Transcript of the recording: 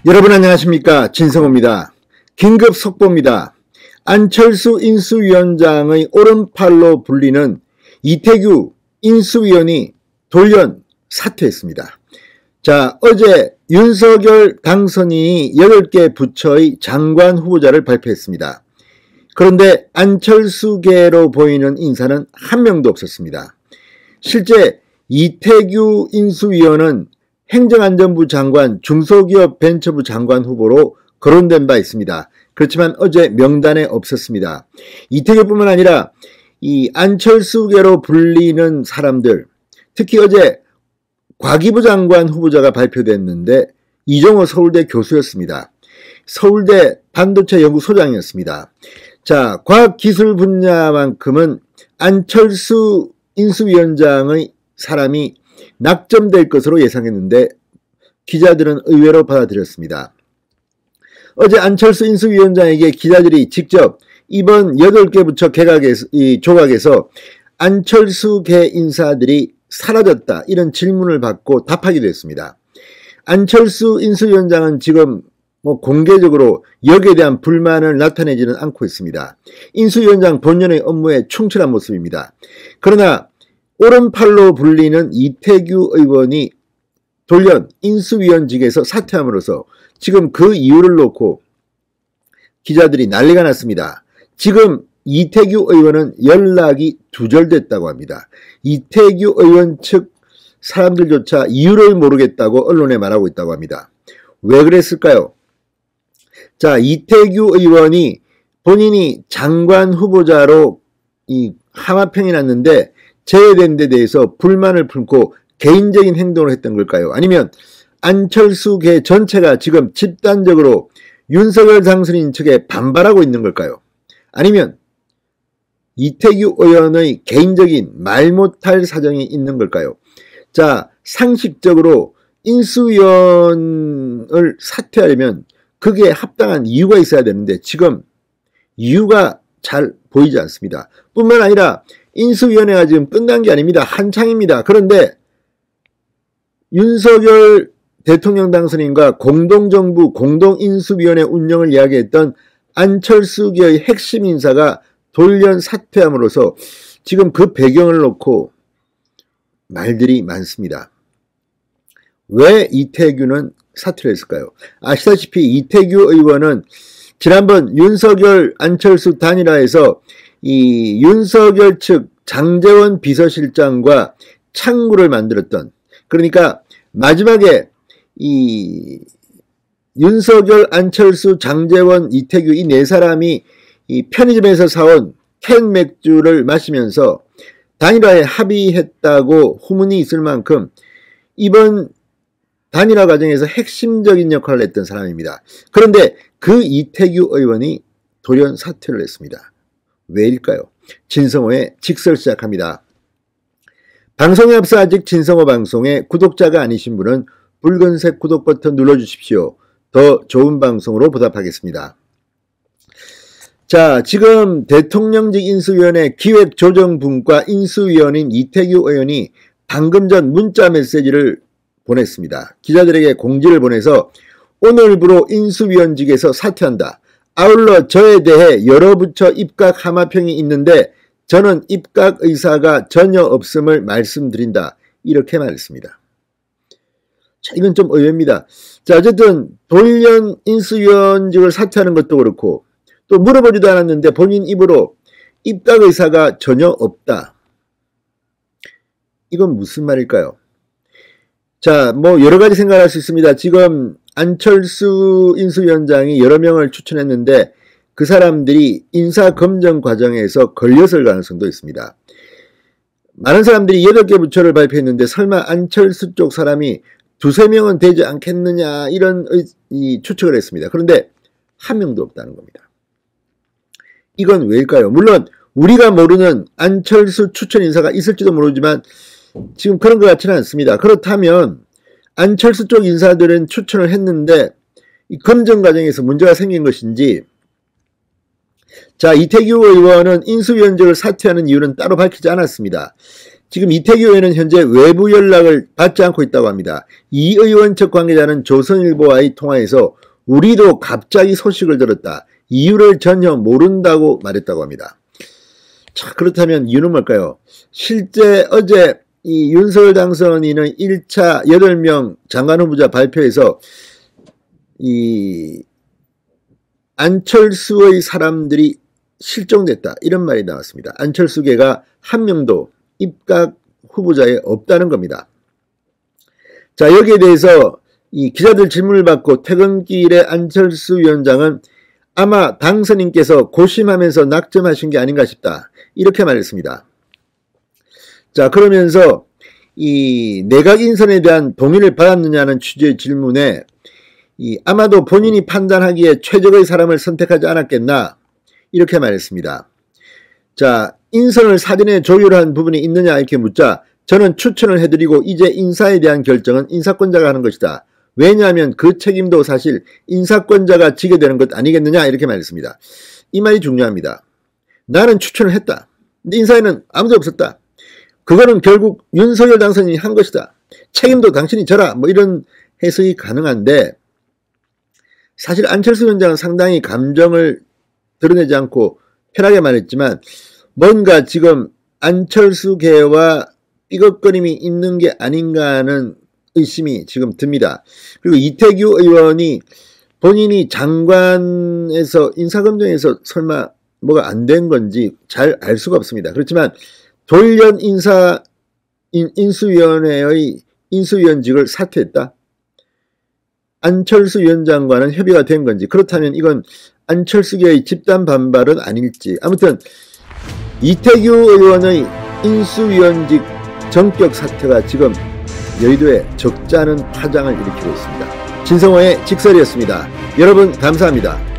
여러분 안녕하십니까, 진성호입니다. 긴급 속보입니다. 안철수 인수위원장의 오른팔로 불리는 이태규 인수위원이 돌연 사퇴했습니다. 자, 어제 윤석열 당선인이 8개 부처의 장관 후보자를 발표했습니다. 그런데 안철수계로 보이는 인사는 한 명도 없었습니다. 실제 이태규 인수위원은 행정안전부 장관, 중소기업 벤처부 장관 후보로 거론된 바 있습니다. 그렇지만 어제 명단에 없었습니다. 이태규뿐만 아니라 이 안철수계로 불리는 사람들, 특히 어제 과기부 장관 후보자가 발표됐는데 이종호 서울대 교수였습니다. 서울대 반도체 연구소장이었습니다. 자, 과학기술 분야만큼은 안철수 인수위원장의 사람이 낙점될 것으로 예상했는데 기자들은 의외로 받아들였습니다. 어제 안철수 인수위원장에게 기자들이 직접 이번 8개 부처 조각에서 안철수계 인사들이 사라졌다, 이런 질문을 받고 답하기도 했습니다. 안철수 인수위원장은 지금 공개적으로 여기에 대한 불만을 나타내지는 않고 있습니다. 인수위원장 본연의 업무에 충실한 모습입니다. 그러나 오른팔로 불리는 이태규 의원이 돌연 인수위원직에서 사퇴함으로써 지금 그 이유를 놓고 기자들이 난리가 났습니다. 지금 이태규 의원은 연락이 두절됐다고 합니다. 이태규 의원 측 사람들조차 이유를 모르겠다고 언론에 말하고 있다고 합니다. 왜 그랬을까요? 자, 이태규 의원이 본인이 장관 후보자로 하마평이 났는데 제외된 데 대해서 불만을 품고 개인적인 행동을 했던 걸까요? 아니면 안철수계 전체가 지금 집단적으로 윤석열 당선인 측에 반발하고 있는 걸까요? 아니면 이태규 의원의 개인적인 말 못할 사정이 있는 걸까요? 자, 상식적으로 인수위원을 사퇴하려면 그게 합당한 이유가 있어야 되는데 지금 이유가 잘 보이지 않습니다. 뿐만 아니라 인수위원회가 지금 끝난 게 아닙니다. 한창입니다. 그런데 윤석열 대통령 당선인과 공동정부 공동인수위원회 운영을 이야기했던 안철수계의 핵심 인사가 돌연 사퇴함으로써 지금 그 배경을 놓고 말들이 많습니다. 왜 이태규는 사퇴를 했을까요? 아시다시피 이태규 의원은 지난번 윤석열 안철수 단일화에서 이 윤석열 측 장제원 비서실장과 창구를 만들었던, 그러니까 마지막에 이 윤석열, 안철수, 장제원, 이태규 이 네 사람이 이 편의점에서 사온 캔 맥주를 마시면서 단일화에 합의했다고 후문이 있을 만큼 이번 단일화 과정에서 핵심적인 역할을 했던 사람입니다. 그런데 그 이태규 의원이 돌연 사퇴를 했습니다. 왜일까요? 진성호의 직설 시작합니다. 방송에 앞서 아직 진성호 방송에 구독자가 아니신 분은 붉은색 구독 버튼 눌러주십시오. 더 좋은 방송으로 보답하겠습니다. 자, 지금 대통령직 인수위원회 기획조정분과 인수위원인 이태규 의원이 방금 전 문자 메시지를 보냈습니다. 기자들에게 공지를 보내서 오늘부로 인수위원직에서 사퇴한다. 아울러 저에 대해 여러 부처 입각 하마평이 있는데 저는 입각 의사가 전혀 없음을 말씀드린다. 이렇게 말했습니다. 자, 이건 좀 의외입니다. 자, 어쨌든 돌연 인수위원직을 사퇴하는 것도 그렇고 또 물어보지도 않았는데 본인 입으로 입각 의사가 전혀 없다. 이건 무슨 말일까요? 자, 여러 가지 생각할 수 있습니다. 지금 안철수 인수위원장이 여러 명을 추천했는데 그 사람들이 인사검증 과정에서 걸렸을 가능성도 있습니다. 많은 사람들이 8개 부처를 발표했는데 설마 안철수 쪽 사람이 2-3명은 되지 않겠느냐, 이런 추측을 했습니다. 그런데 한 명도 없다는 겁니다. 이건 왜일까요? 물론 우리가 모르는 안철수 추천 인사가 있을지도 모르지만 지금 그런 것 같지는 않습니다. 그렇다면 안철수 쪽 인사들은 추천을 했는데 이 검증 과정에서 문제가 생긴 것인지, 자, 이태규 의원은 인수위원직을 사퇴하는 이유는 따로 밝히지 않았습니다. 지금 이태규 의원은 현재 외부 연락을 받지 않고 있다고 합니다. 이 의원 측 관계자는 조선일보와의 통화에서 우리도 갑자기 소식을 들었다. 이유를 전혀 모른다고 말했다고 합니다. 자, 그렇다면 이유는 뭘까요? 실제 어제 이 윤석열 당선인의 1차 8명 장관 후보자 발표에서 이 안철수의 사람들이 실종됐다 이런 말이 나왔습니다. 안철수계가 한 명도 입각 후보자에 없다는 겁니다. 자, 여기에 대해서 이 기자들 질문을 받고 퇴근길에 안철수 위원장은 아마 당선인께서 고심하면서 낙점하신 게 아닌가 싶다 이렇게 말했습니다. 자, 그러면서 이 내각 인선에 대한 동의를 받았느냐는 취지의 질문에 아마도 본인이 판단하기에 최적의 사람을 선택하지 않았겠나 이렇게 말했습니다. 자, 인선을 사전에 조율한 부분이 있느냐 이렇게 묻자 저는 추천을 해드리고 이제 인사에 대한 결정은 인사권자가 하는 것이다. 왜냐하면 그 책임도 사실 인사권자가 지게 되는 것 아니겠느냐 이렇게 말했습니다. 이 말이 중요합니다. 나는 추천을 했다. 근데 인사에는 아무도 없었다. 그거는 결국 윤석열 당선인이 한 것이다. 책임도 당신이 져라. 뭐 이런 해석이 가능한데 사실 안철수 위원장은 상당히 감정을 드러내지 않고 편하게 말했지만 뭔가 지금 안철수계와 삐걱거림이 있는 게 아닌가 하는 의심이 지금 듭니다. 그리고 이태규 의원이 본인이 장관에서 인사검증에서 설마 뭐가 안 된 건지 잘 알 수가 없습니다. 그렇지만 돌연 인수위원회의 인수위원직을 사퇴했다. 안철수 위원장과는 협의가 된 건지 그렇다면 이건 안철수계의 집단 반발은 아닐지 아무튼 이태규 의원의 인수위원직 전격 사퇴가 지금 여의도에 적지 않은 파장을 일으키고 있습니다. 진성호의 직설이었습니다. 여러분 감사합니다.